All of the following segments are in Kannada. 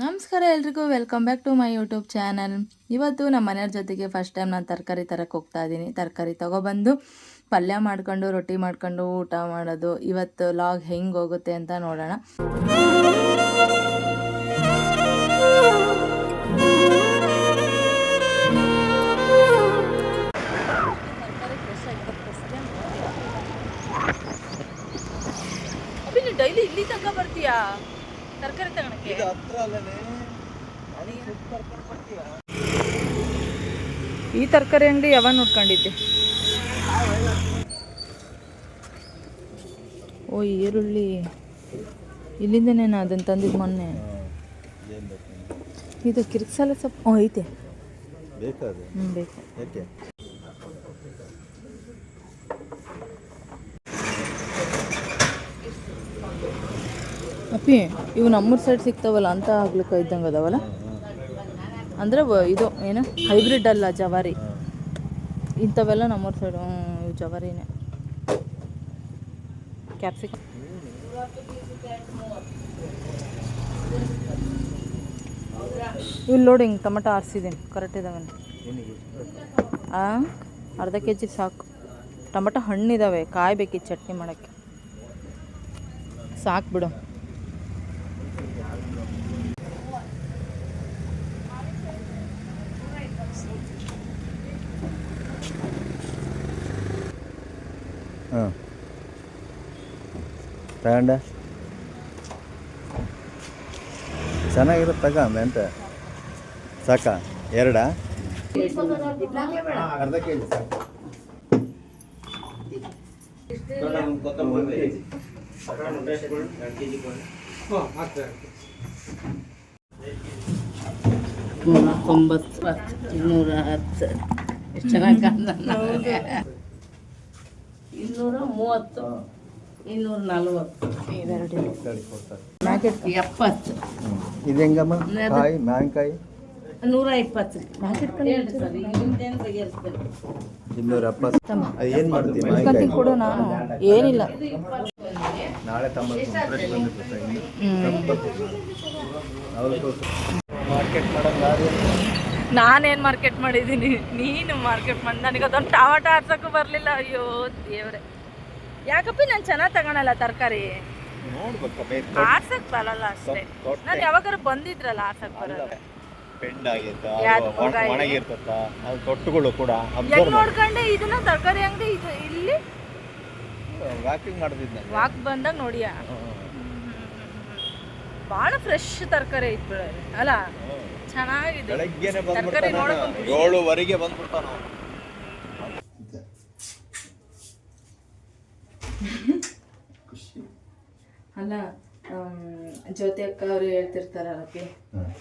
ನಮಸ್ಕಾರ ಎಲ್ರಿಗೂ, welcome back to my YouTube channel. ಇವತ್ತು ನಮ್ಮ ಮನೆಯವ್ರ ಜೊತೆಗೆ ಫಸ್ಟ್ ಟೈಮ್ ನಾನು ತರಕಾರಿ ತರಕ್ಕೆ ಹೋಗ್ತಾ ಇದ್ದೀನಿ. ತರಕಾರಿ ತೊಗೊಬಂದು ಪಲ್ಯ ಮಾಡ್ಕೊಂಡು ರೊಟ್ಟಿ ಮಾಡ್ಕೊಂಡು ಊಟ ಮಾಡೋದು. ಇವತ್ತು ಲಾಗ್ ಹೆಂಗೆ ಹೋಗುತ್ತೆ ಅಂತ ನೋಡೋಣ. ಡೈಲಿ ಇಲ್ಲಿ ತನಕ ಬರ್ತೀಯಾ ತರಕಾರಿ ತಗೊಳಕ್ಕೆ? ಈ ತರಕಾರಿ ಅಂಗಡಿ ಯಾವಾಗ ನೋಡ್ಕೊಂಡಿದ್ದೆ? ಓ, ಈರುಳ್ಳಿ ಇಲ್ಲಿಂದನೇ ಅದನ್ನು ತಂದಿದ್ದು ಮೊನ್ನೆ. ಇದು ಕಿರಿಕ್ಸಾಲ ಸೊಪ್ಪು ಐತೆ, ಬೇಕು. ಅಪ್ಪಿ, ಇವು ನಮ್ಮೂರು ಸೈಡ್ ಸಿಗ್ತಾವಲ್ಲ ಅಂತ ಆಗ್ಲಿಕ್ಕೆ ಇದ್ದಂಗೆ ಅದಾವಲ್ಲ. ಅಂದರೆ ಇದು ಏನು ಹೈಬ್ರಿಡ್ ಅಲ್ಲ, ಜವಾರಿ. ಇಂಥವೆಲ್ಲ ನಮ್ಮೂರು ಸೈಡು ಇವು ಜವಾರಿನೇ. ಕ್ಯಾಪ್ಸಿಕಮ್ ಇಲ್ಲಿ ನೋಡಿ, ಹಿಂಗೆ ಟೊಮೆಟೊ ಆರಿಸಿದ್ದೀನಿ, ಕರೆಕ್ಟ್ ಇದ್ದಾವೆ. ಅರ್ಧ ಕೆಜಿ ಸಾಕು. ಟೊಮೆಟೊ ಹಣ್ಣಿದ್ದಾವೆ, ಕಾಯ್ಬೇಕಿತ್ತು ಚಟ್ನಿ ಮಾಡೋಕ್ಕೆ. ಸಾಕು ಬಿಡು. ತಗೊಂಡ ಚೆನ್ನಾಗಿರುತ್ತೆ, ತಗೊಂಡೆ ಅಂತ ಸಾಕ? ಎರಡ ಅರ್ಧ ಕೆಜಿ ಸಾಕು. $90, $210 ಎಷ್ಟು ಚೆನ್ನಾಗಿ ಕಾಣ್ತದೆ. 230, 240, ಇವೆರಡು ಮ್ಯಾಕೆಟ್ 70. ಇದು ಹೆಂಗಮ್ಮ? ಕಾಯಿ ಮಾವಿನಕಾಯಿ 120 ಮ್ಯಾಕೆಟ್ ಸರ್. ಇಲ್ಲಿಂದೇನು ಬಗೆಹರಿಸ್ತೇನೆ. 270. ಅದು ಏನು ಮಾಡ್ತೀವಿ? ಮಾವಿನಕಾಯಿ ಕೊಡು. ನಾನು ಏನಿಲ್ಲ, ನಾಳೆ ಫ್ರೆಶ್ ಬಂದಿರ್ತದೆ. ಮಾರ್ಕೆಟ್ ಮಾಡೋದು ನಾನೇನು ಮಾರ್ಕೆಟ್ ಮಾಡಿದ್ದೀನಿ, ನೀನು ಮಾರ್ಕೆಟ್ ಮಾಡಿ. ನನಗೆ ಅದೊಂದು ಟಮಾಟ ಆರ್ಸೋಕ್ಕೂ ಬರಲಿಲ್ಲ. ಅಯ್ಯೋ ದೇವ್ರೆ, ಯಾಕಪ್ಪಿ ನಾನು ಚೆನ್ನಾಗಿ ತಗೊಳಲ್ಲ ತರಕಾರಿ. ಆರ್ಸಕ್ಕೆ ಬರಲ್ಲ ಅಷ್ಟೇ. ನಾನು ಯಾವಾಗಾರು ಬಂದಿದ್ರಲ್ಲ ಆರ್ಸಕ್ಕೆ ಬರಲ್ಲ. ತೊಟ್ಟುಗಳು ಕೂಡ ನೋಡ್ಕೊಂಡೆ ಇದನ್ನ ತರಕಾರಿ ಅಂಗಡಿ ಇದು ಇಲ್ಲಿ ವಾಕಿಂಗ್ ಮಾಡ್ತಿದ್ದೆ. ವಾಕ್ ಬಂದಾಗ ನೋಡಿಯಾ, ಭಾಳ ಫ್ರೆಶ್ ತರಕಾರಿ ಐತೆ ಅಲ್ಲ, ಚೆನ್ನಾಗಿದೆ. ತರಕಾರಿ ನೋಡೋಕೆ 7:15 ಬಂದ್ಬಿಡ್ತಾನ. ಅಲ್ಲ, ಜ್ಯೋತಿ ಅಕ್ಕ ಅವರು ಹೇಳ್ತಿರ್ತಾರಲ್ಲಪ್ಪಿ,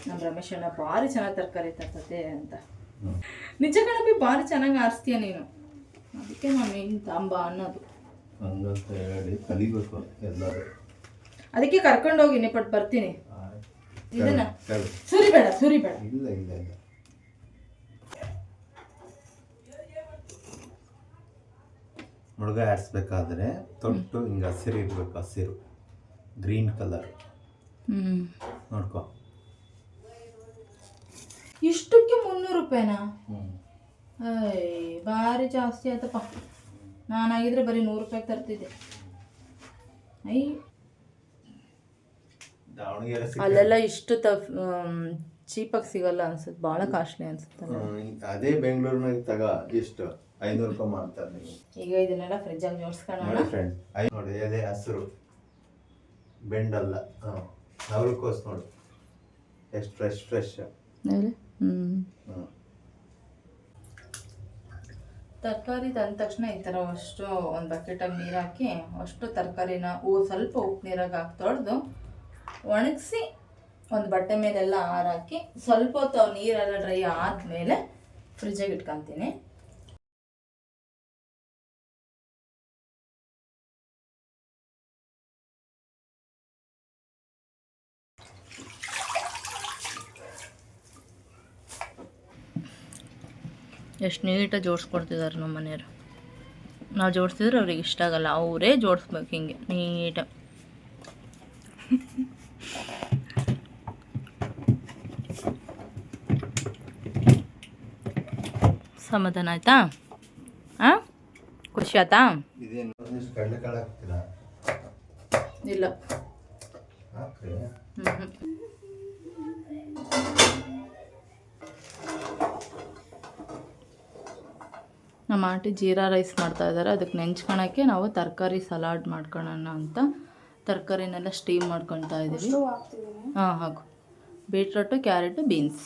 ನಮ್ಮ ರಮೇಶ್ ಅಣ್ಣ ಭಾರಿ ಚೆನ್ನಾಗಿ ತರಕಾರಿ ತರ್ತತೆ ಅಂತ. ನಿಜ ಕಣಪ್ಪಿ, ಭಾರಿ ಚೆನ್ನಾಗಿ ಆರಿಸ್ತೀಯ ನೀನು. ಅದಕ್ಕೆ ನಾನು ಹಿಂಗೆ ತಾಂಬ ಅನ್ನೋದು. ಕಲಿಬೇಕು ಎಲ್ಲರೂ. ಅದಕ್ಕೆ ಕರ್ಕೊಂಡೋಗಿ ನಿಪ್ಪಟ್ಟು ಬರ್ತೀನಿ. ಇದನ್ನ ಸುರಿಬೇಡ. ಇಲ್ಲ ಇಲ್ಲ ಇಲ್ಲ, ಮುಳುಗ ಆಡಿಸ್ಬೇಕಾದ್ರೆ ತೊಟ್ಟು ಹಿಂಗೆ ಹಸಿರು ಇರ್ಬೇಕು. ಹಸಿರು ಗ್ರೀನ್ ಕಲರ್ ನೋಡ್ಕೊ. ಇಷ್ಟಕ್ಕೆ 300 ರೂಪಾಯಿನಾ? ಭಾರಿ ಜಾಸ್ತಿ ಆಯ್ತಪ್ಪ. ನಾನಾಗಿದ್ರೆ ಬರೀ 100 ರೂಪಾಯಿಗೆ ತರ್ತಿದ್ದೆ. ಅಲ್ಲೆಲ್ಲ ಇಷ್ಟು ಚೀಪಾಗಿ ಸಿಗಲ್ಲ ಅನ್ಸುತ್ತೆ, ಭಾಳ ಕಾಸ್ಟ್ಲಿ ಅನ್ಸುತ್ತೆ. ಅದೇ ಬೆಂಗಳೂರಿನಾಗ ತಗ ಎಷ್ಟು 500 ರೂಪಾಯಿ ಮಾಡ್ತಾರೆ. ಈಗ ಇದನ್ನೆಲ್ಲ ಫ್ರಿಜ್ಜಾಗಿ ಜೋಡಿಸ್ಕೊಳ್ಳೋಣ ಫ್ರೆಂಡ್. ನೋಡಿ ಅದೇ ಹಸಿರು ಬೆಂಡಲ್ಲ, ನವಲಕೋಸ್ ನೋಡಿ ಎಷ್ಟು ಫ್ರೆಶ್. ತರಕಾರಿ ತಂದ ತಕ್ಷಣ ಈ ಥರ ಅಷ್ಟು ಒಂದು ಬಕೆಟಾಗಿ ನೀರು ಹಾಕಿ ಅಷ್ಟು ತರಕಾರಿನ ಸ್ವಲ್ಪ ಉಪ್ಪು ನೀರಾಗಿ ಹಾಕಿ ತೊಳೆದು ಒಣಗಿಸಿ ಒಂದು ಬಟ್ಟೆ ಮೇಲೆಲ್ಲ ಹಾರಾಕಿ ಸ್ವಲ್ಪ ಹೊತ್ತು ನೀರೆಲ್ಲ ಡ್ರೈ ಆದಮೇಲೆ ಫ್ರಿಜ್ಜಾಗಿ ಇಟ್ಕೊತೀನಿ. ಎಷ್ಟು ನೀಟಾಗಿ ಜೋಡಿಸ್ಕೊಡ್ತಿದ್ದಾರೆ ನಮ್ಮ ಮನೆಯವರು. ನಾವು ಜೋಡಿಸಿದ್ರೆ ಅವ್ರಿಗೆ ಇಷ್ಟ ಆಗಲ್ಲ, ಅವರೇ ಜೋಡಿಸ್ಬೇಕು ಹಿಂಗೆ ನೀಟಾಗಿ. ಸಮಾಧಾನ ಆಯ್ತಾ? ಹಾಂ, ಖುಷಿ ಆಯ್ತಾ? ಇದೇನು ಒಂದಿಷ್ಟು ಕಡಲೆಕಾಳು ಹಾಕ್ತೀರಾ? ಇಲ್ಲ. ಹಾಕ್ರಿ. ನಮ್ಮ ಆಂಟಿ ಜೀರಾ ರೈಸ್ ಮಾಡ್ತಾ ಇದ್ದಾರೆ. ಅದಕ್ಕೆ ನೆಂಚ್ಕೊಳಕ್ಕೆ ನಾವು ತರಕಾರಿ ಸಲಾಡ್ ಮಾಡ್ಕೊಳ್ಳೋಣ ಅಂತ ತರಕಾರಿನೆಲ್ಲ ಸ್ಟೀಮ್ ಮಾಡ್ಕೊಳ್ತಾ ಇದ್ದೀವಿ. ಹಾಂ, ಹಾಕು. ಬೀಟ್ರೋಟು, ಕ್ಯಾರೆಟು, ಬೀನ್ಸ್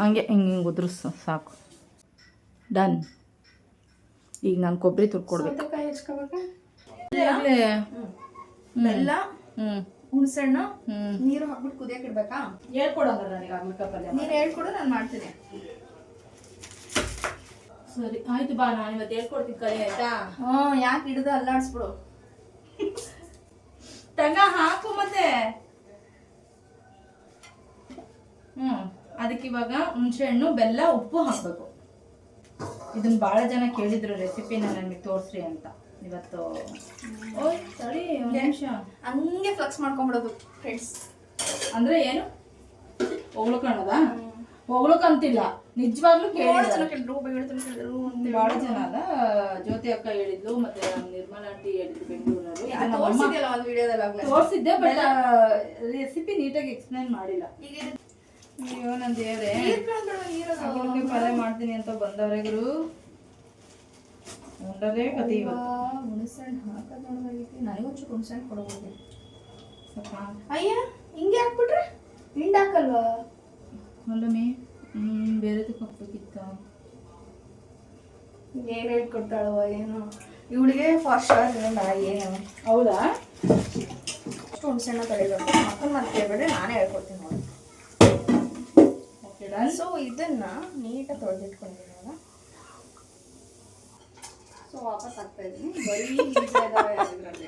ಹಂಗೆ ಹಿಂಗೆ ಉದುರಿಸು ಸಾಕು. ಡನ್. ಈಗ ನಾನು ಕೊಬ್ಬರಿ ತುರ್ಕೊಡ್ಬೇಕು. ಬೆಲ್ಲ, ಹುಣಸೆಹಣ್ಣು, ಹ್ಞೂ, ನೀರು ಹಾಕ್ಬಿಟ್ಟು ಕುದಿಯಕ್ಕೆ ಇಡ್ಬೇಕಾ? ಹೇಳ್ಕೊಡೋಣ ನನಗೆ ಆಗ್ಲಿಕ್ಕೆ ಪಲ್ಯ. ನೀನು ಹೇಳ್ಕೊಡು, ನಾನು ಮಾಡ್ತೀನಿ. ಸರಿ ಆಯ್ತು ಬಾ, ನಾನು ಇವತ್ತು ಹೇಳ್ಕೊಡ್ತೀನಿ ಕಲಿ ಆಯ್ತಾ? ಯಾಕೆ ಹಿಡಿದು ಅಲ್ಲಾಡಿಸ್ಬಿಡು. ತಗ ಹಾಕು ಮತ್ತೆ. ಅದಕ್ಕೆ ಇವಾಗ ಹುಣಸೆ ಹಣ್ಣು, ಬೆಲ್ಲ, ಉಪ್ಪು ಹಾಕ್ಬೇಕು. ಇದನ್ನ ಭಾಳ ಜನ ಕೇಳಿದ್ರು ರೆಸಿಪಿನ ನನಗೆ ತೋರಿಸ್ರಿ ಅಂತ ಇವತ್ತು. ಓಯ್ ಸರಿ, ಒಂದು ನಿಮಿಷ. ಹಂಗೆ ಫ್ಲಕ್ಸ್ ಮಾಡ್ಕೊಂಡ್ಬಿಡೋದು ಫ್ರೆಂಡ್ಸ್. ಅಂದ್ರೆ ಏನು ಹೊಗ್ಳ್ಕೊಳ್ಳೋದ? ಹೊಗ್ಳಕ್ಕಂತಿಲ್ಲ, ನಿಜವಾಗ್ಲೂ ಕೇಳಿದ್ರು. ಭಾಳ ಜನ ಅಲ್ಲ, ಜ್ಯೋತಿ ಅಕ್ಕ ಹೇಳಿದ್ಲು, ಮತ್ತೆ ನಿರ್ಮಲಾ ಆಂಟಿ ಹೇಳಿದ್ರು ಬೆಂಗಳೂರಲ್ಲಿ. ತೋರಿಸಿದ್ದೆ, ಬಟ್ ರೆಸಿಪಿ ನೀಟಾಗಿ ಎಕ್ಸ್ಪ್ಲೈನ್ ಮಾಡಿಲ್ಲ. ಅಯ್ಯೋ ನನ್ನ ದೇವ್ರೆ, ಪಲ್ಯ ಮಾಡ್ತೀನಿ ಅಂತ ಬಂದವ್ರೆ ಗುರು. ಉಂಡರೇ ಕತೆ ಇವತ್ತು. ಹುಣಸೆಹಣ್ಣು ಹಾಕೋದು ನೋಡೋದಾಗಿತ್ತು. ನನಗೊಂಚೂರು ಹುಣಸೆಹಣ್ಣು ಕೊಡಬಹುದು. ಅಯ್ಯ ಹಿಂಗೆ ಹಾಕ್ಬಿಟ್ರೆ ಹಿಂಡ್ ಹಾಕಲ್ವಾ? ಅಲ್ಲಮ್ಮಿ, ಬೇರೆದಕ್ಕೆ ಹಾಕ್ಬೇಕಿತ್ತ. ಏನು ಹೇಳ್ಕೊಡ್ತಾಳವ ಏನು ಇವಳಿಗೆ ಫಾಸ್ಟ್ ಏನು? ಹೌದಾ? ಅಷ್ಟು ಹುಣಸೆಹಣ್ಣು ತಳಿಬೇಕು. ಮಕ್ಕಳು ಮತ್ತೆ ಕೇಳ್ಬೇಡ್ರಿ, ನಾನೇ ಹೇಳ್ಕೊಡ್ತೀನಿ ನೋಡಿ. ಸೊ ಇದನ್ನ ನೀಟಾಗಿ ತೊಳೆದಿಟ್ಕೊಂಡಿದ್ದೀನಿ ಇವಾಗ. ಸೊ ವಾಪಸ್ ಹಾಕ್ತಾ ಇದ್ದೀನಿ. ಬರೀ ಬೀಜ ಇದಾವೆ ಅದರಲ್ಲಿ.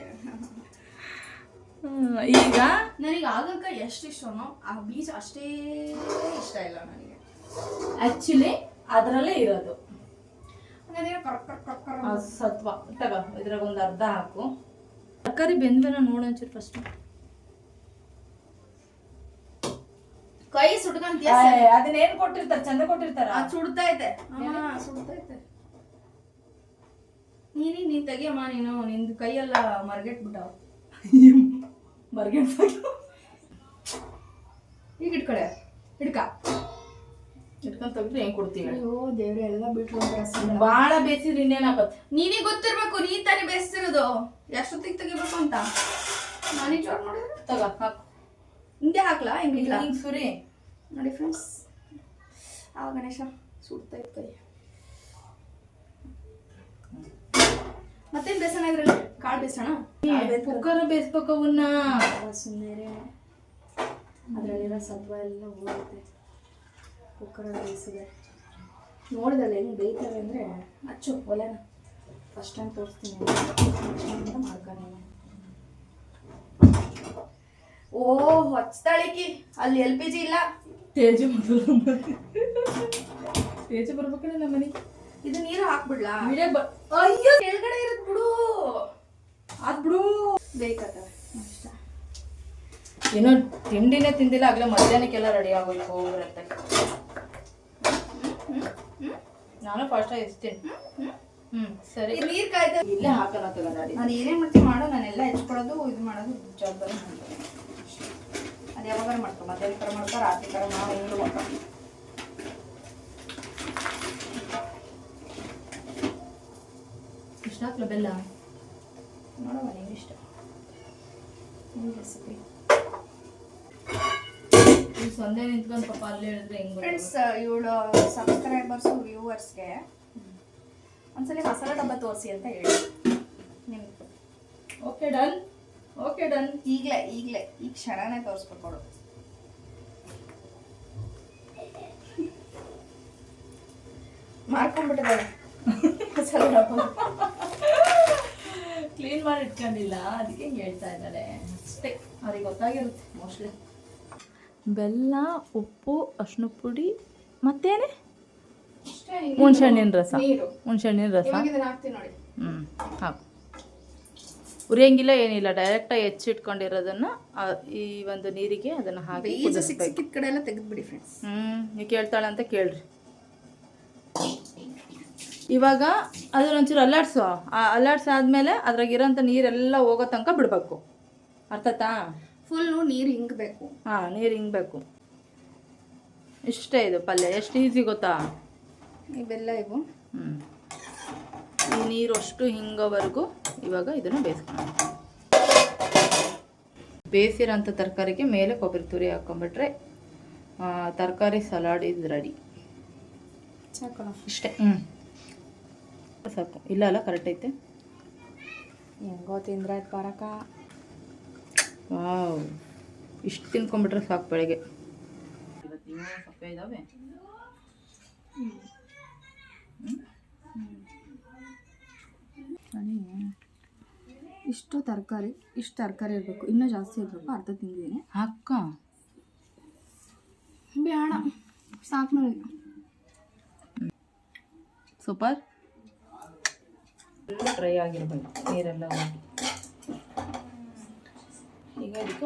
ಈಗ ನನಗೆ ಆಗಕ್ಕ ಎಷ್ಟು ಇಷ್ಟನೋ ಆ ಬೀಜ ಅಷ್ಟೇ ಇಷ್ಟ ಇಲ್ಲ ನನಗೆ. ಆಕ್ಚುಲಿ ಅದರಲ್ಲೇ ಇರೋದು ಹಾಗಾದ್ರೆ ಆ ಸತ್ವ. ತಗ ಇದ್ರಾಗ ಒಂದು ಅರ್ಧ ಹಾಕು. ತರಕಾರಿ ಬೆಂದ್ಮೇಲೆ ನೋಡೊಂಚೂರು ಫಸ್ಟ್. ಕೈ ಸುಟ್ಕೊಂತೀಯ? ಅದನ್ನೇನು ಕೊಟ್ಟಿರ್ತಾರೆ, ಚಂದ ಕೊಟ್ಟಿರ್ತಾರ. ಅದು ಸುಡ್ತೈತೆ, ಸುಡ್ತೈತೆ. ನೀನ್ ತೆಗಿಯಮ್ಮ, ನೀನು ನಿಂದು ಕೈಯೆಲ್ಲ ಮರ್ಗೆಟ್ಬಿಟ್ಟಾವ. ಬರ್ಗೆಟ್ ಈಗ ಇಟ್ಕೊಳೆ, ಹಿಡ್ಕ. ಇಟ್ಕೊಂಡ್ ತೆಗ್ದ್ರೆ ಹೆಂಗ್ ಕೊಡ್ತೀವಿ? ಅಯ್ಯೋ ದೇವ್ರೆ, ಎಲ್ಲ ಬಿಟ್ರು. ಬಾಳ ಬೇಸಿದ್ರೆ ಇನ್ನೇನಾಗತ್ತೆ? ನೀನಿಗೆ ಗೊತ್ತಿರ್ಬೇಕು, ನೀನ್ ತಾನೇ ಬೇಯಿಸ್ತಿರೋದು ಎಷ್ಟೊತ್ತಿಗೆ ತೆಗಿಬೇಕು ಅಂತ. ನಾನೇ ಜೋರ್ ಮಾಡಿದ್ರೆ ತಗ ಹಾಕು. ಹಿಂದೆ ಹಾಕ್ಲಾ? ಹಿಂಗಿಲ್ಲ, ಹಿಂಗ್ ಸುರಿ ನೋಡಿ ಫ್ರೆಂಡ್ಸ್. ಆ ಗಣೇಶ ಸುಡ್ತೈತೆ ಕೈ. ಮತ್ತೇನ್ ಬೇಸಣ ಇದ್ರಲ್ಲಿ? ಕಾಳು ಬೇಸಣ? ಕುಕ್ಕರ್ ಬೇಯಿಸ್ಬೇಕು ಅವನ್ನ. ಸುಮ್ಮನೆ ಅದರಲ್ಲಿರೋ ಸತ್ವ ಎಲ್ಲ ಹೋಗುತ್ತೆ ಕುಕ್ಕರಲ್ಲಿ ಬೇಯಿಸಿದೆ. ನೋಡಿದಲ್ಲ ಹೆಂಗೆ ಬೇಯ್ತವೆ ಅಂದರೆ ಅಚ್ಚು ಒಲೆನ ಫಸ್ಟ್ ಟೈಮ್ ತೋರಿಸ್ತೀನಿ ಅಂತ ಮಾಡ್ಕೊಂಡು. ಓ ಹೊಚ್ತಾಳಿಕಿ, ಅಲ್ಲಿ LPG ಇಲ್ಲ. ತೇಜು ಬರ್ಬೇಕಣ್ಣ ನಮ್ಮ ಮನೆ. ಇದು ನೀರು ಹಾಕ್ಬಿಡ್ಲಾ? ಅಯ್ಯೋ ಕೆಳಗಡೆ ಇರುತ್ತೆ ಬಿಡು. ಅದ್ ಬಿಡು, ಬೇಕತ್ತವೆ ಅಷ್ಟ. ಏನೋ ತಿಂಡಿನೇ ತಿಂದಿಲ್ಲ, ಆಗ್ಲೇ ಮಧ್ಯಾಹ್ನಕ್ಕೆಲ್ಲ ರೆಡಿ ಆಗೋಯ್ತು ಹೋಗ್ರಂತೆ. ನಾನು ಫಾಸ್ಟ್ ಆಗಿ ಎಸ್ತೀನಿ. ಸರಿ, ನೀರು ಕಾಯ್ದೆ ಇಲ್ಲೇ ಹಾಕೋಣ ತಗೊಂಡಿ. ನಾನು ಏನೇನು ಮಾಡ್ತೀನಿ ಮಾಡೋ, ನಾನೆಲ್ಲ ಹೆಚ್ಕೊಳ್ಳೋದು ಇದು ಮಾಡೋದು ಜವಾಬ್ದಾರಿ ಮಾಡ್ತೀನಿ. ಅದು ಯಾವಾಗ ಮಾಡ್ಕೊ, ಮಧ್ಯಾಹ್ನ ಥರ ಮಾಡ್ಕೊ, ರಾತ್ರಿ ಥರ ನಾವು ಹೆಂಗೆ ಮಾಡ್ಕೊ. ಇಷ್ಟ ಹಾಕ್ಲ ಬೆಲ್ಲ? ನೋಡವ ನೀವು ಇಷ್ಟ. ನಿಮ್ಮ ರೆಸಿಪಿ ಈ ಸಂದೆ ನಿಂತ್ಕೊಂಡು ಪಾಪ ಅಲ್ಲೇ ಹೇಳಿದ್ರೆ ಹೆಂಗ್ ಫ್ರೆಂಡ್ಸ್, ಇವಳು ಸಬ್ಸ್ಕ್ರೈಬರ್ಸು ವ್ಯೂವರ್ಸ್ಗೆ ಒಂದ್ಸಲಿ ಮಸಾಲೆ ಡಬ್ಬ ತೋರಿಸಿ ಅಂತ ಹೇಳಿ ನಿಮ್ಗೆ. Okay done, okay done. ಈಗಲೇ ಈ ಕ್ಷಣನೇ ತೋರಿಸ್ಬೇಕು ಅವಳು. ಮಾಡ್ಕೊಂಡ್ಬಿಟ್ಟಿದ್ದಾಳೆ ಮಸಾಲೆ ಡಬ್ಬ. ಕ್ಲೀನ್ ಮಾಡಿ ಇಟ್ಕೊಂಡಿಲ್ಲ, ಅದಕ್ಕೆ ಹಿಂಗೆ ಹೇಳ್ತಾ ಇದ್ದಾಳೆ ಅಷ್ಟೇ. ಅವ್ರಿಗೆ ಗೊತ್ತಾಗಿರುತ್ತೆ ಮೋಸ್ಟ್ಲಿ. ಬೆಲ್ಲ, ಉಪ್ಪು, ಅರಿಶಿನ ಪುಡಿ, ಮತ್ತೇನೆ ಹುಣ್ಸೆಹಣ್ಣಿನ ರಸ. ನೀರು, ಹುಣ್ಸೆಹಣ್ಣಿನ ರಸ. ಇವಾಗ ಇದನ್ನ ಹಾಕ್ತೀನಿ ನೋಡಿ. ಹಾಕು. ಉರಿಯಂಗಿಲ್ಲ ಏನಿಲ್ಲ, ಡೈರೆಕ್ಟಾಗಿ ಹೆಚ್ಚಿಟ್ಕೊಂಡಿರೋದನ್ನು ಈ ಒಂದು ನೀರಿಗೆ ಅದನ್ನು ಹಾಕಿ ಬೀಜ ಸಿಕ್ಕಿದ ಕಡೆ ಎಲ್ಲ ತೆಗೆದ್ಬಿಡಿ ಫ್ರೆಂಡ್ಸ್. ನೀವು ಕೇಳ್ತಾಳೆ ಅಂತ ಕೇಳ್ರಿ. ಇವಾಗ ಅದನ್ನೊಂಚೂರು ಅಲ್ಲಾಡ್ಸಾದ್ಮೇಲೆ ಅದ್ರಾಗಿರೋಂಥ ನೀರೆಲ್ಲ ಹೋಗೋ ತನಕ ಬಿಡಬೇಕು. ಅರ್ಥತಾ? ಫುಲ್ಲು ನೀರು ಹಿಂಗಬೇಕು. ಹಾಂ, ನೀರು ಹಿಂಗಬೇಕು. ಇಷ್ಟೇ ಇದು ಪಲ್ಯ. ಎಷ್ಟು ಈಸಿ ಗೊತ್ತಾ? ಇವೆಲ್ಲ ಇವು. ಈ ನೀರು ಅಷ್ಟು ಹಿಂಗೋವರೆಗೂ ಇವಾಗ ಇದನ್ನು ಬೇಯಿಸ್ಕೊಳ್ಳೋಣ. ಬೇಯಿಸಿರೋಂಥ ತರಕಾರಿಗೆ ಮೇಲೆ ಕೊಬ್ಬರಿ ತುರಿ ಹಾಕೊಂಡ್ಬಿಟ್ರೆ ತರಕಾರಿ ಸಲಾಡ್ ಇದು ರೆಡಿ. ಸಾಕು ಇಷ್ಟೇ. ಸಾಕು. ಇಲ್ಲ ಅಲ್ಲ, ಕರೆಕ್ಟ್ ಐತೆ. ಹೆಂಗೋ ತಿಂದ್ರೆ ಆಯ್ತು ಪಾರಕ. ವಾವ್, ಇಷ್ಟು ತಿನ್ಕೊಂಡ್ಬಿಟ್ರೆ ಸಾಕು ಬೆಳಗ್ಗೆ. ಇವತ್ತು ಸಪ್ಪೆ ಇದ್ದಾವೆ. ಇಷ್ಟು ತರಕಾರಿ ಇರಬೇಕು. ಇನ್ನೂ ಜಾಸ್ತಿ ಇರಬೇಕು. ಅರ್ಧ ತಿಂದಿದ್ದೀನಿ. ಅಕ್ಕ ಬೇಡ, ಸಾಕು ನನಗೆ. ಸೂಪರ್. ಎಲ್ಲ ಡ್ರೈ ಆಗಿರ್ಬೇಕು, ನೀರೆಲ್ಲ ಹೋಗಿ. ಈಗ ಇದಕ್ಕೆ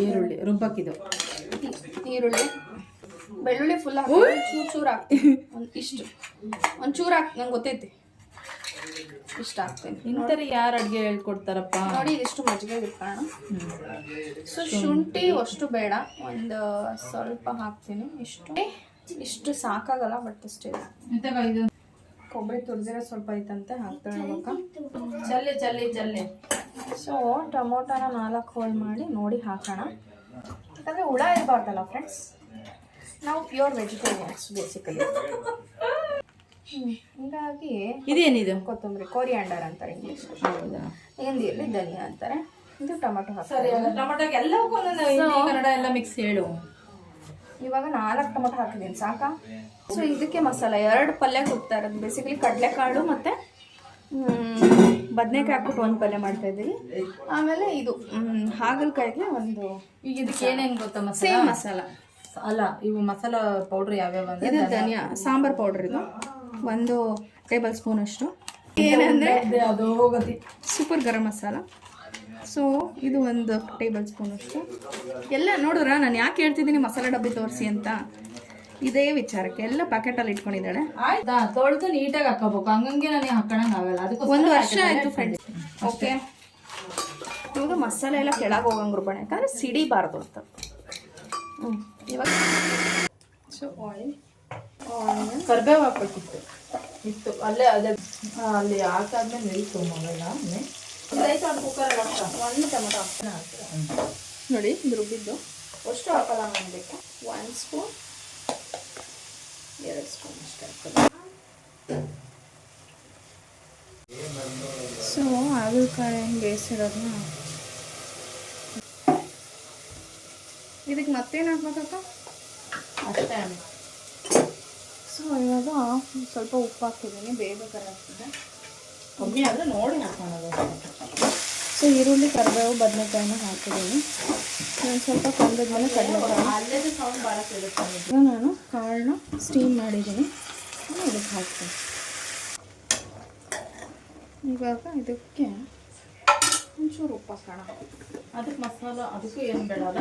ಈರುಳ್ಳಿ ರುಬ್ಬಕ್ಕಿದು. ಈರುಳ್ಳಿ, ಬೆಳ್ಳುಳ್ಳಿ ಫುಲ್ ಹಾಕಿ ಚೂರು ಹಾಕ್ತೀನಿ. ಒಂಚೂರು ಹಾಕಿ, ನಂಗೆ ಗೊತ್ತೈತಿ. ಇಷ್ಟ ಹಾಕ್ತೀನಿ. ಇಂಥವ್ರು ಯಾರು ಅಡುಗೆ ಹೇಳ್ಕೊಡ್ತಾರಪ್ಪ? ನೋಡಿ, ಇದಿಷ್ಟು ಮಜ್ಜಿಗೆ ಇಟ್ಕೊಳ್ಳೋಣ. ಸೊ ಶುಂಠಿ ಅಷ್ಟು ಬೇಡ, ಒಂದು ಸ್ವಲ್ಪ ಹಾಕ್ತೀನಿ. ಇಷ್ಟು ಸಾಕಾಗಲ್ಲ, ಬಟ್ ಅಷ್ಟೇ. ಇದು ಕೊಬ್ಬರಿ ತುರಿದಿರೋ ಸ್ವಲ್ಪ ಐತಂತೆ, ಹಾಕ್ತಾಳೆ ಅಕ್ಕ. ಚಲ್ಲಿ. ಸೊ ಟೊಮೊಟೊನ 4 ಹೋಲ್ ಮಾಡಿ ನೋಡಿ ಹಾಕೋಣ. ಯಾಕಂದರೆ ಹುಳ ಇರಬಾರ್ದಲ್ಲ ಫ್ರೆಂಡ್ಸ್. ನಾವು ಪ್ಯೂರ್ ವೆಜಿಟೇರಿಯನ್ಸ್ ಬೇಸಿಕಲಿ. ಹೀಗಾಗಿ ಇದೇನಿದು? ಕೊತ್ತಂಬರಿ, ಕೊರಿಯಾಂಡರ್ ಅಂತಾರೆ ಇಂಗ್ಲೀಷ್. ಹೌದಾ? ಹಿಂದಿಯಲ್ಲಿ ಧನಿಯಾ ಅಂತಾರೆ. ಇದು ಟೊಮೊಟೊ ಸರಿ. ಹಾಕ್ತಾರೆ. ಟೊಮೊಟೊಗೆ ಎಲ್ಲವಕ್ಕೂ ಹಿಂದಿ ಕನ್ನಡ ಎಲ್ಲ ಮಿಕ್ಸ್ ಹೇಳು. ಇವಾಗ 4 ಟೊಮೊಟೊ ಹಾಕಿದ್ದೀನಿ, ಸಾಕಾ? ಸೊ ಇದಕ್ಕೆ ಮಸಾಲ 2 ಪಲ್ಯಕ್ಕೆ ಹೋಗ್ತಾ ಇರೋದು. ಬೇಸಿಕಲಿ ಕಡಲೆಕಾಳು ಮತ್ತು ಬದನೆಕಾಯಿ ಹಾಕ್ಬಿಟ್ಟು ಒಂದು ಪಲ್ಯ ಮಾಡ್ತಾ ಇದ್ದೀವಿ. ಆಮೇಲೆ ಇದು ಹಾಗಲಕಾಯಿಗೆ ಒಂದು. ಈಗ ಇದಕ್ಕೆ ಏನೇನು ಗೊತ್ತಾ ಮಸಾಲ? ಸೇಮ್ ಮಸಾಲ ಅಲ್ಲ, ಇವು ಮಸಾಲ ಪೌಡ್ರ್ ಯಾವ್ಯಾವ ಅಂದ್ರೆ? ಇದು ಧನಿಯಾ ಸಾಂಬಾರ್ ಪೌಡರ್, ಇದು 1 ಟೇಬಲ್ ಸ್ಪೂನ್ ಅಷ್ಟು. ಏನಂದರೆ ಅದು ಹೋಗತಿ ಸೂಪರ್ ಗರಂ ಮಸಾಲ. ಸೊ ಇದು 1 ಟೇಬಲ್ ಸ್ಪೂನ್ ಅಷ್ಟು. ಎಲ್ಲ ನೋಡಿದ್ರ ನಾನು ಯಾಕೆ ಹೇಳ್ತಿದ್ದೀನಿ ಮಸಾಲೆ ಡಬ್ಬಿ ತೋರಿಸಿ ಅಂತ? ಇದೇ ವಿಚಾರಕ್ಕೆ ಎಲ್ಲ ಪ್ಯಾಕೆಟಲ್ಲಿ ಇಟ್ಕೊಂಡಿದ್ದಾಳೆ. ಆಯ್ತಾ? ತೊಳೆದು ನೀಟಾಗಿ ಹಾಕೋಬೇಕು, ಹಂಗಂಗೆ ನನಗೆ ಹಾಕೋಣಂಗೆ ಆಗಲ್ಲ. ಅದಕ್ಕೆ 1 ವರ್ಷ ಆಯಿತು ಫ್ರೆಂಡ್ಸ್. ಓಕೆ, ಇವಾಗ ಮಸಾಲೆ ಎಲ್ಲ ಕೆಳಗೆ ಹೋಗಂಗೆ ರುಬ್ಬಣ, ಯಾಕಂದರೆ ಸಿಡಿಬಾರ್ದು ಅಂತ. ಇವಾಗ ಸೊ ಆಯಿಲ್ ಕರ್ಬೇವು ಹಾಕ್ಬೇಕಿತ್ತು. ಇತ್ತು ಅಲ್ಲೇ, ಅದೇ ಅಲ್ಲಿ ಹಾಕಾದ್ಮೇಲೆ ನಿಲ್ತು ಮಗಲ್ಲ. ಒಂದು ಕುಕ್ಕರಲ್ಲಿ ಹಾಕ. 1 ಟೊಮೊಟೊ ನೋಡಿ, ಇದು ರುಬ್ಬಿದ್ದು ಅಷ್ಟು ಹಾಕಲ್ಲ ಮಾಡಬೇಕು. 1 ಸ್ಪೂನ್ 2 ಸ್ಪೂನ್ ಅಷ್ಟೇ ಹಾಕೋದು. ಸೊ ಹಾಗಲಕಾಯಿ ಬೇಯಿಸಿರೋದನ್ನ ಇದಕ್ಕೆ ಮತ್ತೇನು ಹಾಕ್ಬೇಕಕ್ಕ? ಅಷ್ಟೇ. ಸೊ ಇವಾಗ ಸ್ವಲ್ಪ ಉಪ್ಪು ಹಾಕ್ತಿದ್ದೀನಿ, ಬೇಯಬೇಕಾದ್ರೆ ಹಾಕ್ತಿದ್ದೆ. ಕಮ್ಮಿ ಆದರೆ ನೋಡಿ ಹಾಕೋಣದು. ಸೊ ಈರುಳ್ಳಿ, ಕರಿಬೇವು, ಬದನೆಕಾಯಿನ ಹಾಕಿದ್ದೀನಿ. ನಾನು ಸ್ವಲ್ಪ ಕೊಂದದ್ಮೇಲೆ ಕಡಲೆಕಾಯಿ ಅಲ್ಲೇ ಸೌಂಡ್ ಭಾಳ ಕೇಳುತ್ತೆ. ಈಗ ನಾನು ಕಾಳನ್ನ ಸ್ಟೀಮ್ ಮಾಡಿದ್ದೀನಿ, ಇದಕ್ಕೆ ಹಾಕ್ತೀನಿ. ಇವಾಗ ಇದಕ್ಕೆ ಒಂಚೂರು ಉಪ್ಪು ಹಾಕೋಣ. ಅದಕ್ಕೆ ಮಸಾಲ, ಅದಕ್ಕೂ ಏನು ಬೇಡಲ್ಲ.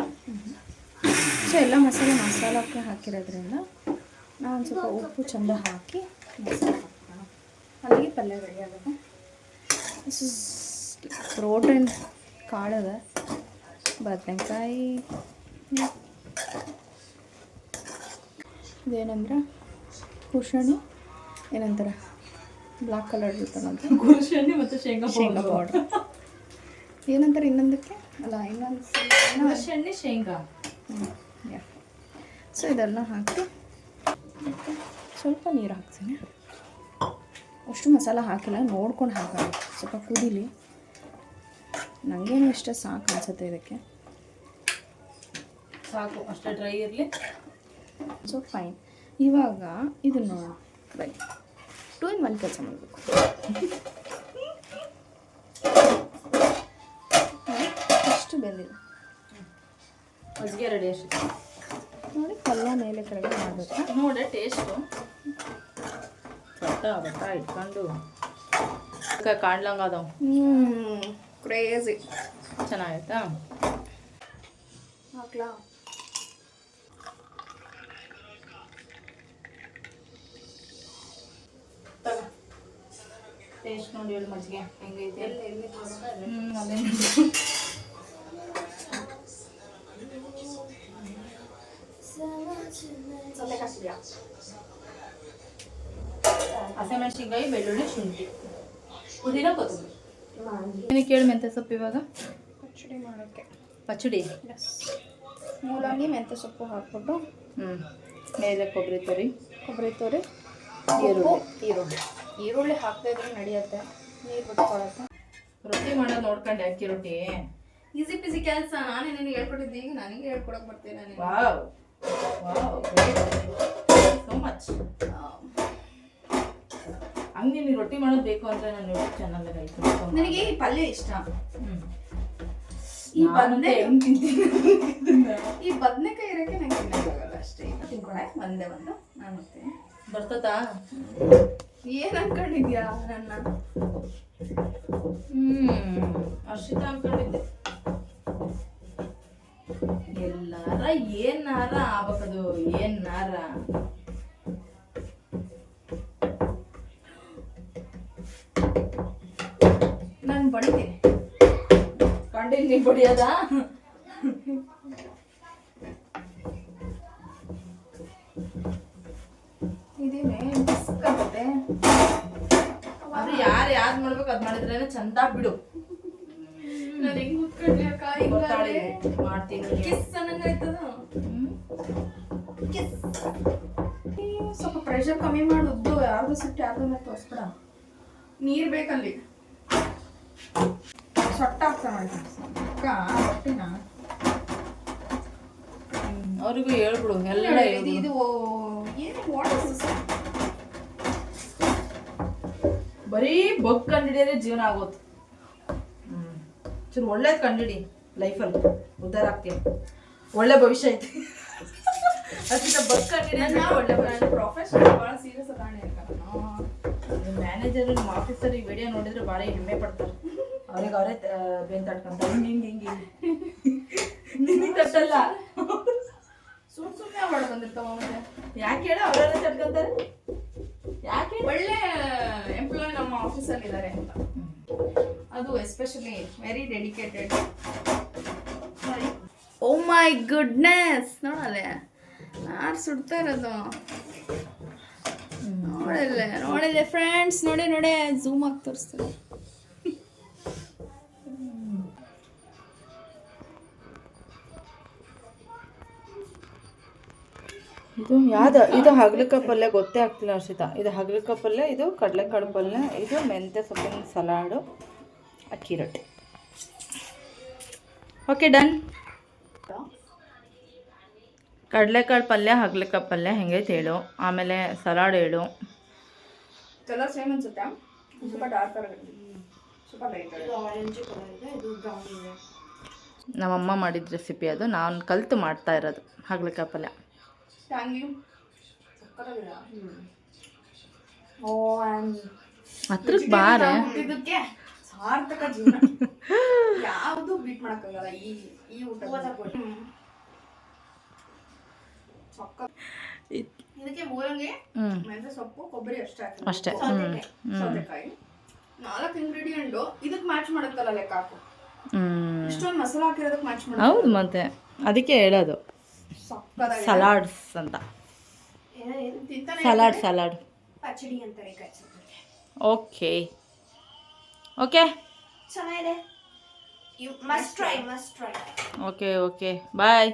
ಸೊ ಎಲ್ಲ ಮಸಾಲಕ್ಕೆ ಹಾಕಿರೋದ್ರಿಂದ ನಾನು ಸ್ವಲ್ಪ ಉಪ್ಪು ಚೆಂದ ಹಾಕಿ ಮಸಾಲ ಹಾಕೋಣ. ಅಲ್ಲಿಗೆ ಪಲ್ಯ ರೆಡಿ ಆಗುತ್ತೆ. ಪ್ರೋಟೀನ್ ಕಾಳದ ಬದನೆಕಾಯಿ ಇದೇನಂದ್ರೆ ಕುಶಣಿ, ಏನಂತಾರೆ ಬ್ಲ್ಯಾಕ್ ಕಲರ್ ಇರ್ತದಂತೆ, ಗುಲ್ಶಣ್ಣಿ ಮತ್ತು ಶೇಂಗಾ ಪೌಡ್ರ್. ಏನಂತಾರೆ ಇನ್ನೊಂದಕ್ಕೆ? ಅಲ್ಲ, ಇನ್ನೊಂದು ಗುಲ್ಶಣ್ಣಿ ಶೇಂಗಾ. ಸೊ ಇದೆಲ್ಲ ಹಾಕಿ ಸ್ವಲ್ಪ ನೀರು ಹಾಕ್ತೀನಿ. ಅಷ್ಟು ಮಸಾಲ ಹಾಕಿಲ್ಲ, ನೋಡ್ಕೊಂಡು ಹಾಕೋಣ. ಸ್ವಲ್ಪ ಕುದೀಲಿ. ನನಗೇನು ಇಷ್ಟ ಸಾಕು ಅನಿಸುತ್ತೆ ಇದಕ್ಕೆ. ಸಾಕು, ಅಷ್ಟೇ ಡ್ರೈ ಇರಲಿ. So fine. ಇವಾಗ ಇದನ್ನು ನೋಡೋಣ. ರೈಟ್, 2 in 1 ಕೆಲಸ ಮಾಡಬೇಕು. ಅಷ್ಟು ಬೆಂದಿದೆ, ಮಜ್ಜಿಗೆ ರೆಡಿ ಅಷ್ಟೇ. ನೋಡಿ, ಪಲ್ಯ ಮೇಲೆ ಕೆಳಗೆ ಮಾಡಬೇಕು. ನೋಡಿ ಟೇಸ್ಟು ಬಟ್ಟ ಇಟ್ಕೊಂಡು ಕಾಣ್ಲಂಗ ಅದಾವ. ಕ್ರೇಜಿ. ಚೆನ್ನಾಗೈತಾ? ಹಾಕ್ಲಾ? ಟೇಸ್ಟ್ ನೋಡಿ ಹೇಳು ಮಜ್ಜಿಗೆ ಹೆಂಗೈತೆ. ಎಲ್ಲಿ ಅದೇ ಸೌತೆಕಾಯಿ ಹಾಕ್ತೀಯಾ? ಹಸಿಮೆಣಸಿನ್ಕಾಯಿ, ಬೆಳ್ಳುಳ್ಳಿ, ಶುಂಠಿ, ಪುದೀನ, ಕೊತ್ತಂಬರಿ. ಏನಕ್ಕೆ ಕೇಳಿ ಮೆಂತ್ಯ ಸೊಪ್ಪು ಇವಾಗ? ಪಚ್ಚಡಿ ಮಾಡೋಕ್ಕೆ. ಪಚ್ಚಡಿ? ಮೂಲಂಗಿ ಮೆಂತ್ಯ ಸೊಪ್ಪು ಹಾಕ್ಬಿಟ್ಟು ಮೇಲೆ ಕೊಬ್ಬರಿ ತುರಿ, ಈರುಳ್ಳಿ ಹಾಕ್ತಾ ಇದ್ರೆ ನಡೆಯುತ್ತೆ, ನೀರು ಬಿಟ್ಕೊಳತ್ತೆ. ರೊಟ್ಟಿ ಮಾಡೋದು ನೋಡ್ಕೊಂಡು ಅಕ್ಕಿ ರೊಟ್ಟಿ ಈಸಿ ಪಿಸಿ ಕೆಲಸ. ನಾನೇ ನಿನಗೆ ಹೇಳ್ಕೊಟ್ಟಿದ್ದೆ, ಈಗ ನನಗೆ ಹೇಳ್ಕೊಡಕ್ಕೆ ಬರ್ತೀನಿ ನಾನು. Wow wow, so much. ಹಂಗೆ ನೀನು ರೊಟ್ಟಿ ಮಾಡೋದು ಬೇಕು ಅಂದರೆ ನಾನು ಯೂಟ್ಯೂಬ್ ಚಾನಲ್ ನನಗೆ ಈ ಪಲ್ಯ ಇಷ್ಟ. ಈ ಬದನೆಕಾಯಿ ಇರೋಕ್ಕೆ ನಂಗೆ ತಿನ್ನೋಕ್ಕಾಗಲ್ಲ ಅಷ್ಟೇ. ತಿನ್ಕೊಳೆ ಒಂದೇ ಒಂದು ನಾನು ಹೋಗ್ತೀನಿ. ಬರ್ತದಾ? ಏನು ಅನ್ಕೊಂಡಿದ್ಯಾ ನನ್ನ? ಅರ್ಷಿತ ಅನ್ಕೊಂಡಿದ್ದೆ. ಎಲ್ಲಾರ ಏನಾರ ಆಗ್ಬೇಕದು, ಏನಾರ. ನಾನು ಬಡಿತೀನಿ. ಕಂಡಿನಿ ಬಡಿಯೋದ? ಇದೇನೆ ಬಿಸ್ಕಾಗುತ್ತೆ. ಅದು ಯಾರು ಮಾಡ್ಬೇಕು ಅದ್ ಮಾಡಿದ್ರೇನೆ ಚಂದ ಬಿಡು. ನಾನು ಹೆಂಗ್ ಮುತ್ಕೊಂಡೆ ಅಕ್ಕ? ಗೊತ್ತಾಳಿ ಮಾಡ್ತೀನಿ. ಕಿಸ್ ಅನ್ನಂಗಾಯ್ತದ. ಕಿಸ್. ಸ್ವಲ್ಪ ಪ್ರೆಷರ್ ಕಮ್ಮಿ ಮಾಡು. ಉದ್ದು ಯಾರ್ದು ಸಿಟ್ಟು ಯಾರ್ದು ಮೇಲೆ ತೋರಿಸ್ಬೇಡ. ನೀರು ಬೇಕಲ್ಲಿ. ಸೊಟ್ಟ ಹಾಕ್ತಾನೆ ಅಕ್ಕ ರೊಟ್ಟಿನ. ಅವ್ರಿಗೂ ಹೇಳ್ಬಿಡು ಎಲ್ಲ. ಇದು ಏನು ವಾಟರ್ ಬರೀ ಬಗ್ ಕಂಡಿಡಿಯೋದೇ ಜೀವನ ಆಗೋದು. ಚೂರು ಒಳ್ಳೇದು ಕಂಡಿಡಿ ಲೈಫಲ್ಲಿ, ಉದ್ಧಾರ ಆಗ್ತೀನಿ. ಒಳ್ಳೆ ಭವಿಷ್ಯ ಐತಿ. ಅದಕ್ಕೆ ಬಗ್ ಕಂಡಿಡಿಯೋದು ಒಳ್ಳೆ ಭವಿಷ್ಯ. ಪ್ರೊಫೆಷನಲ್ ಭಾಳ ಸೀರಿಯಸ್ ಅದಾಣೆ ಅಕ್ಕ. ಮ್ಯಾನೇಜರ್ ನಿಮ್ಮ ಆಫೀಸರ್ ಈ ವಿಡಿಯೋ ನೋಡಿದ್ರೆ ಭಾಳ ಹೆಮ್ಮೆ ಪಡ್ತಾರೆ. ಅವ್ರಿಗೆ ಅವರೇ ಬೇನ್ ತಟ್ಕೊಂತಾರೆ. ಹಿಂಗೆ ನಿನಗೆ ತಟ್ಟಲ್ಲ. ಸುಮ್ಮನೆ ಹೊಡೆ ಬಂದಿರ್ತಾವ. ಯಾಕೆ ಹೇಳ ಅವರೇ ತಟ್ಕೊಂತಾರೆ? ಯಾಕೆ? ಒಳ್ಳೆ ಎಂಪ್ಲಾಯ್ ನಮ್ಮ ಆಫೀಸಲ್ಲಿ ಇದ್ದಾರೆ ಅಂತ. ಅದು especially very dedicated. Oh my goodness, ನೋಡಲ್ಲ ಯಾರು ಸುಡ್ತಾ ಇರೋದು. ನೋಡಿಲ್ಲ ಫ್ರೆಂಡ್ಸ್, ನೋಡಿ ಝೂಮ್ ಆಗಿ ತೋರಿಸ್ತಾರೆ. ಇದು ಹಗಲಕಾಯಿ ಪಲ್ಯ ಗೊತ್ತೇ ಆಗ್ತಿಲ್ಲ ಹರ್ಷಿತ. ಇದು ಹಗಲಕಾಯಿ ಪಲ್ಯ, ಇದು ಕಡಲೆಕಾಳು ಪಲ್ಯ, ಇದು ಮೆಂತ್ಯ ಸೊಪ್ಪಿನ ಸಲಾಡು, ಅಕ್ಕಿ ರೊಟ್ಟಿ. Okay done. ಕಡಲೆಕಾಳು ಪಲ್ಯ, ಹಗಲಕಾಯಿ ಪಲ್ಯ ಹೆಂಗೈತೆ ಹೇಳು. ಆಮೇಲೆ ಸಲಾಡ್ ಹೇಳು. ಕಲರ್ ಸೇಮ್ ಅನ್ಸುತ್ತೆ, ಸ್ವಲ್ಪ ಡಾರ್ಕ್ ಆಗಿದೆ, ಸ್ವಲ್ಪ ಲೈಟ್ ಆಗಿದೆ. ನಮ್ಮಮ್ಮ ಮಾಡಿದ ರೆಸಿಪಿ ಅದು, ನಾನು ಕಲಿತು ಮಾಡ್ತಾ ಇರೋದು ಹಗಲಕಾಯಿ ಪಲ್ಯ. ಹತ್ರಕ್ಕೆ ಬಾರೆ. ಇದಕ್ಕೆ ಸಾರ್ಥಕ ಜೀವನ. ಯಾವುದು ಬೀಟ್ ಮಾಡಕ್ಕಾಗಲ್ಲ ಈ ಊಟ. ಇದಕ್ಕೆ ಮೂಲಂಗಿ, ಮೆಂತ್ಯ ಸೊಪ್ಪು, ಕೊಬ್ಬರಿ ಅಷ್ಟೇ. ಸೌತೆಕಾಯಿ 4 ಇಂಗ್ರೀಡಿಯೆಂಟ್. ಇದಕ್ಕೆ ಮ್ಯಾಚ್ ಮಾಡಕ್ಕಲ್ಲ ಲೆಕ್ಕ ಹಾಕು. ಇಷ್ಟೊಂದು ಮಸಾಲ ಹಾಕಿರೋದಕ್ಕೆ ಮ್ಯಾಚ್ ಮಾಡ. ಹೌದು, ಮತ್ತೆ ಅದಕ್ಕೆ ಹೇಳೋದು ಸಲಾಡ್ಸ್ ಅಂತ. ಸಲಾಡ್ ಪಚ್ಚಡಿ ಅಂತಾರೆ. ಓಕೆ ಓಕೆ, ಚೆನ್ನಾಗಿದೆ. You must try. Okay bye.